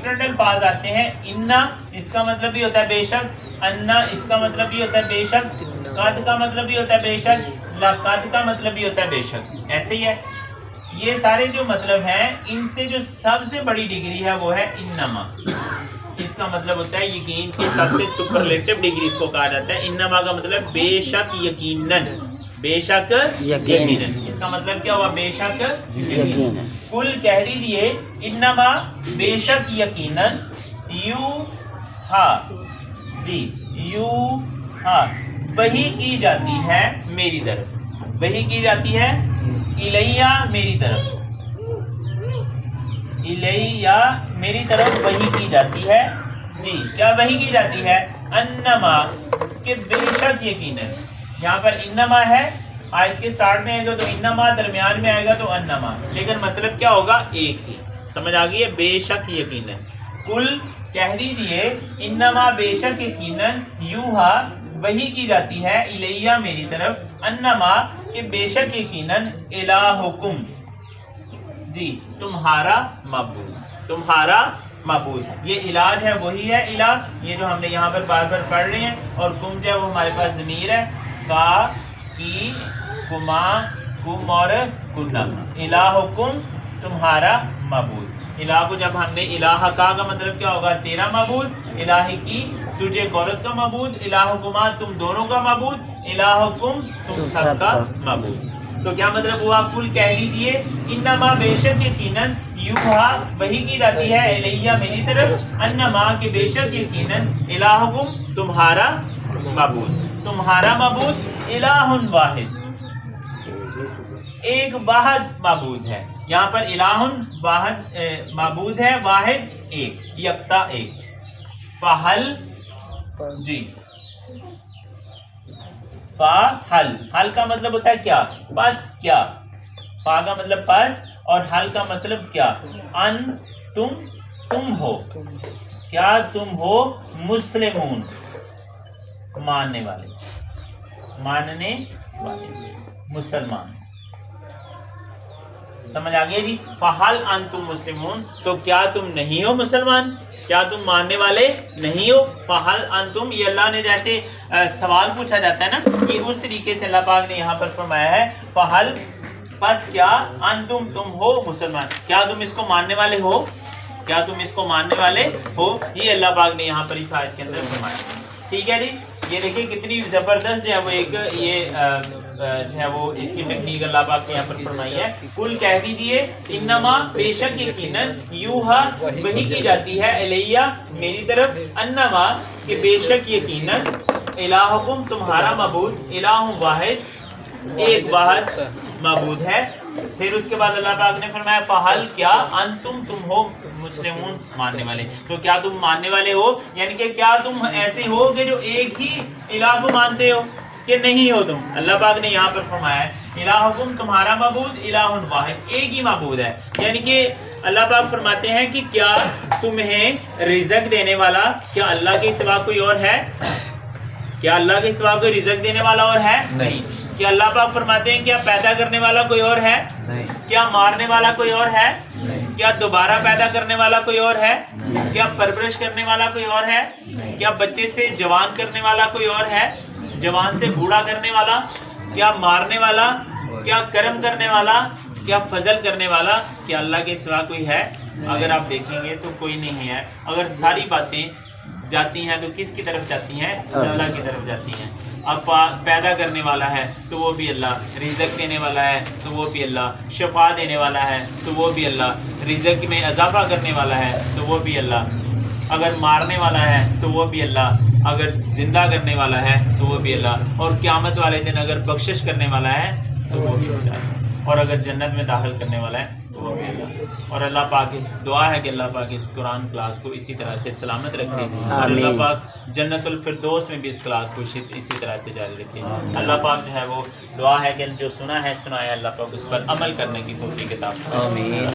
Constant الفاظ آتے ہیں، انا اس کا مطلب بھی ہوتا ہے بے شک، انا اس کا مطلب بھی ہوتا ہے بے شک، قد کا مطلب بھی ہوتا ہے بے شک، لقد کا مطلب بھی ہوتا ہے بے شک. ایسے ہی ہے. یہ سارے جو مطلب ہیں ان سے جو سب سے بڑی ڈگری ہے وہ ہے انما. اس کا مطلب ہوتا ہے یقین کی سب سے سپرلیٹو ڈگری اس کو کہا جاتا ہے. انما کا مطلب بے شک یقیناً، بے شک یقیناً. اس کا مطلب کیا ہوا؟ بے شک یقیناً. کل کہہ دیجئے انما بے شک یقیناً، یو ہا جی یو ہا وحی کی جاتی ہے میری طرف، وحی کی جاتی ہے الیہ میری طرف، الیہ میری طرف وحی کی جاتی ہے. جی کیا وحی کی جاتی ہے؟ انما کہ بے شک یقیناً. یہاں پر انما ہے، آیت کے سٹارٹ میں آئے گا تو انما، درمیان میں آئے گا تو انما، لیکن مطلب کیا ہوگا؟ ایک ہی. سمجھ آ گئی ہے؟ بے شک یقیناً. کل کہہ دیجئے انما بے شک یقیناً، یوہا وحی کی جاتی ہے الیہ میری طرف، انما کہ بے شک یقیناً، الہکم جی تمہارا معبود، تمہارا معبود. یہ علاج ہے وہی ہے الہ، یہ جو ہم نے یہاں پر بار بار پڑھ رہے ہیں. اور کم جو ہے وہ ہمارے پاس ضمیر ہے، کا کی کما کم اور کنہ. الہکم تمہارا معبود. الہ کو جب ہم نے الہ کا مطلب کیا ہوگا؟ تیرا معبود. الہ کی تجھے ایک عورت کا معبود. الہکما تم دونوں کا معبود. الہکم تم سب کا معبود. تو کیا مطلب ہوا؟ کل کہہ دیجئے انما بے شک یقیناً، یوہا وحی کی جاتی ہے الیہ میری طرف، انما کہ بے شک یقیناً، الہکم تمہارا معبود. تمہارا معبود الہ واحد، ایک واحد معبود ہے. یہاں پر الہ واحد معبود ہے، واحد ایک، یکتا ایک. فحل جی فحل، حل کا مطلب ہوتا ہے کیا؟ پس کیا. فا کا مطلب پس اور حل کا مطلب کیا؟ ان تم ہو، کیا تم ہو مسلمون ماننے والے، ماننے والے مسلمان. سمجھ آ گیا جی؟ فحل انتم مسلمون، تو کیا تم نہیں ہو مسلمان، کیا تم ماننے والے نہیں ہو. فحل انتم، یہ اللہ نے جیسے سوال پوچھا جاتا ہے نا، یہ اس طریقے سے اللہ پاک نے یہاں پر فرمایا ہے فحل پس کیا، انتم تم ہو مسلمان، کیا تم اس کو ماننے والے ہو، کیا تم اس کو ماننے والے ہو. یہ اللہ پاک نے یہاں پر اس آیت کے اندر فرمایا. ٹھیک ہے جی. یہ دیکھیں کتنی زبردست جو ہے وہ ایک یہ جو ہے وہ اس کی ٹیکنیک اللہ پاک نے یہاں پر فرمائی ہے. کل کہہ دیجئے انما بے شک یقیناً، یوہا وحی کی جاتی ہے الیہ میری طرف، انما کہ بے شک یقیناً، الہکم تمہارا معبود، الہ واحد ایک واحد معبود ہے. پھر اس کے بعد اللہ پاک نے فرمایا فحل کیا انتم تم ہو مسلمون ماننے والے، تو کیا تم ماننے والے ہو، یعنی کہ کیا تم ایسے ہو کہ جو ایک ہی الہ کو مانتے ہو کہ نہیں ہو تم. اللہ پاک نے یہاں پر فرمایا ہے الہکم تمہارا معبود الہ واحد ایک ہی معبود ہے. یعنی کہ اللہ پاک فرماتے ہیں کہ کیا تمہیں رزق دینے والا کیا اللہ کے سوا کوئی اور ہے؟ کیا اللہ کے سوا کوئی رزق دینے والا اور ہے؟ نہیں. کیا اللہ پاک فرماتے ہیں کیا پیدا کرنے والا کوئی اور ہے؟ نہیں. کیا مارنے والا کوئی اور ہے؟ نہیں. کیا دوبارہ پیدا کرنے والا کوئی اور ہے؟ نہیں. کیا پرورش کرنے والا کوئی اور ہے؟ نہیں. کیا بچے سے جوان کرنے والا کوئی اور ہے؟ جوان سے بوڑھا کرنے والا؟ کیا مارنے والا؟ کیا کرم کرنے والا؟ کیا فضل کرنے والا؟ کیا اللہ کے سوا کوئی ہے؟ اگر آپ دیکھیں گے تو کوئی نہیں ہے. اگر ساری باتیں جاتی ہیں تو کس کی طرف جاتی ہیں؟ اللہ کی طرف جاتی ہیں. اب پیدا کرنے والا ہے تو وہ بھی اللہ، رزق دینے والا ہے تو وہ بھی اللہ، شفا دینے والا ہے تو وہ بھی اللہ، رزق میں اضافہ کرنے والا ہے تو وہ بھی اللہ، اگر مارنے والا ہے تو وہ بھی اللہ، اگر زندہ کرنے والا ہے تو وہ بھی اللہ، اور قیامت والے دن اگر بخشش کرنے والا ہے تو وہ بھی اللہ، اور اگر جنت میں داخل کرنے والا ہے تو وہ بھی اللہ. اور اللہ پاک دعا ہے کہ اللہ پاک اس قرآن کلاس کو اسی طرح سے سلامت رکھے، اور اللہ پاک جنت الفردوس میں بھی اس کلاس کو اسی طرح سے جاری رکھے. اللہ پاک جو ہے وہ دعا ہے کہ جو سنا ہے سنایا، اللہ پاک اس پر عمل کرنے کی توفیق عطا فرمائے.